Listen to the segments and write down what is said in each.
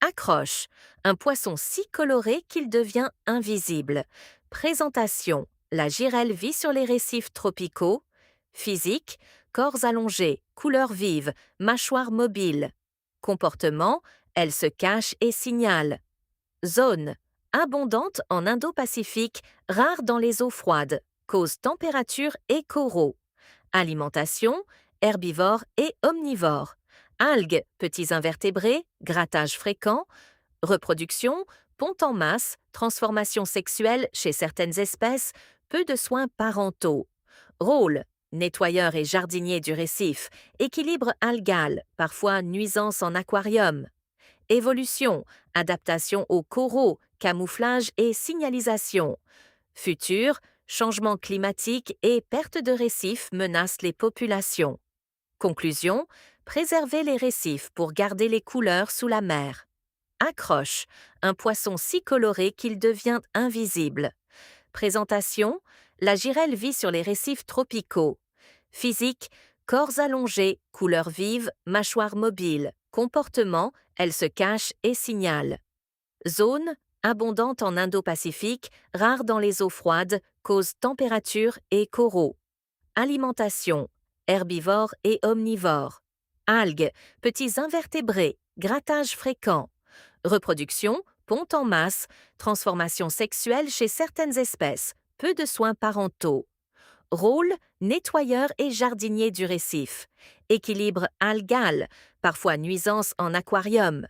Accroche, un poisson si coloré qu'il devient invisible. Présentation, la girelle vit sur les récifs tropicaux. Physique, corps allongés, couleurs vives, mâchoire mobile. Comportement, elle se cache et signale. Zone, abondante en Indo-Pacifique, rare dans les eaux froides, cause température et coraux. Alimentation, herbivore et omnivore. Algues, petits invertébrés, grattage fréquent. Reproduction, ponte en masse, transformation sexuelle chez certaines espèces, peu de soins parentaux. Rôle, nettoyeur et jardinier du récif, équilibre algal, parfois nuisance en aquarium. Évolution, adaptation aux coraux, camouflage et signalisation. Futur, changement climatique et perte de récifs menacent les populations. Conclusion, préserver les récifs pour garder les couleurs sous la mer. Accroche, un poisson si coloré qu'il devient invisible. Présentation, la girelle vit sur les récifs tropicaux. Physique, corps allongés, couleurs vives, mâchoire mobile. Comportement, elle se cache et signale. Zone, abondante en Indo-Pacifique, rare dans les eaux froides, cause température et coraux. Alimentation, herbivore et omnivore. Algues, petits invertébrés, grattage fréquent. Reproduction, ponte en masse, transformation sexuelle chez certaines espèces, peu de soins parentaux. Rôle, nettoyeur et jardinier du récif. Équilibre algal, parfois nuisance en aquarium.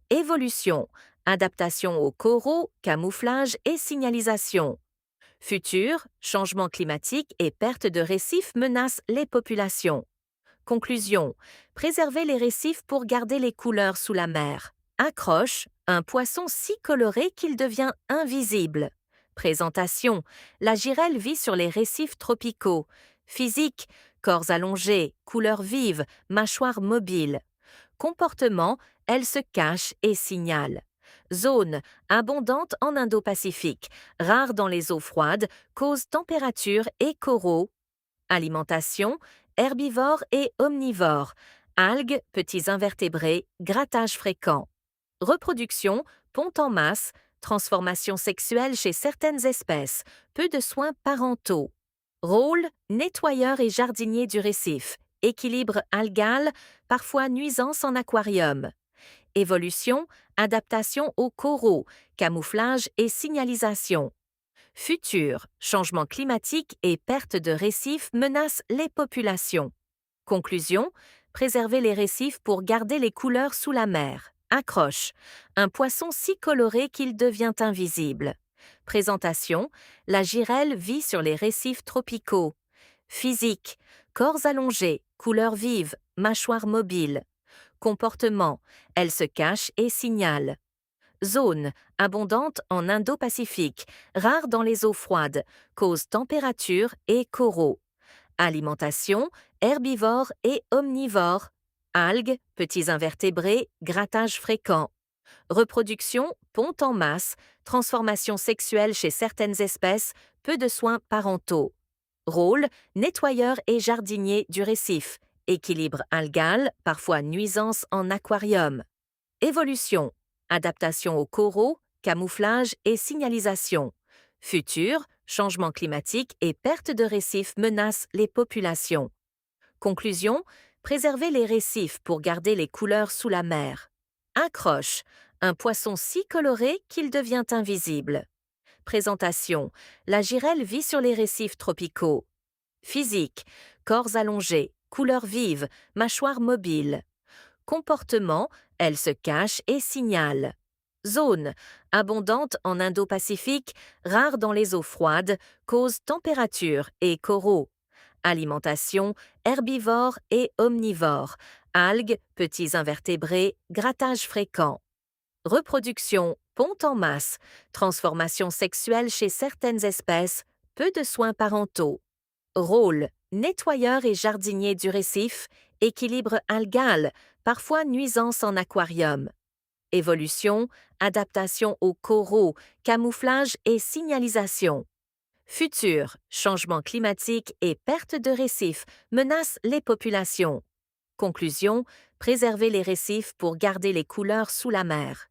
Évolution, adaptation aux coraux, camouflage et signalisation. Futur, changement climatique et perte de récifs menacent les populations. Conclusion, préserver les récifs pour garder les couleurs sous la mer. Accroche, un poisson si coloré qu'il devient invisible. Présentation, la girelle vit sur les récifs tropicaux. Physique, corps allongés, couleurs vives, mâchoire mobile. Comportement, elle se cache et signale. Zone, abondante en Indo-Pacifique, rare dans les eaux froides, cause température et coraux. Alimentation, herbivore et omnivore. Algues, petits invertébrés, grattage fréquent. Reproduction, ponte en masse, transformation sexuelle chez certaines espèces, peu de soins parentaux. Rôle, nettoyeur et jardinier du récif. Équilibre algal, parfois nuisance en aquarium. Évolution, adaptation aux coraux, camouflage et signalisation. Futur, changement climatique et perte de récifs menacent les populations. Conclusion, préserver les récifs pour garder les couleurs sous la mer. Accroche, un poisson si coloré qu'il devient invisible. Présentation, la girelle vit sur les récifs tropicaux. Physique, corps allongés, couleurs vives, mâchoire mobile. Comportement, elle se cache et signale. Zone, abondante en Indo-Pacifique, rare dans les eaux froides, cause température et coraux. Alimentation, herbivore et omnivore. Algues, petits invertébrés, grattage fréquent. Reproduction, ponte en masse, transformation sexuelle chez certaines espèces, peu de soins parentaux. Rôle, nettoyeur et jardinier du récif. Équilibre algal, parfois nuisance en aquarium. Évolution, adaptation aux coraux, camouflage et signalisation. Futur, changement climatique et perte de récifs menacent les populations. Conclusion, préserver les récifs pour garder les couleurs sous la mer. Accroche, un poisson si coloré qu'il devient invisible. Présentation, la girelle vit sur les récifs tropicaux. Physique, corps allongés, couleurs vives, mâchoire mobile. Comportement, elle se cache et signale. Zone, abondante en Indo-Pacifique, rare dans les eaux froides, cause température et coraux. Alimentation, herbivore et omnivore. Algues, petits invertébrés, grattage fréquent. Reproduction, ponte en masse, transformation sexuelle chez certaines espèces, peu de soins parentaux. Rôle, nettoyeur et jardinier du récif, équilibre algal, parfois nuisance en aquarium. Évolution, adaptation aux coraux, camouflage et signalisation. Futur, changement climatique et perte de récifs menacent les populations. Conclusion, préserver les récifs pour garder les couleurs sous la mer.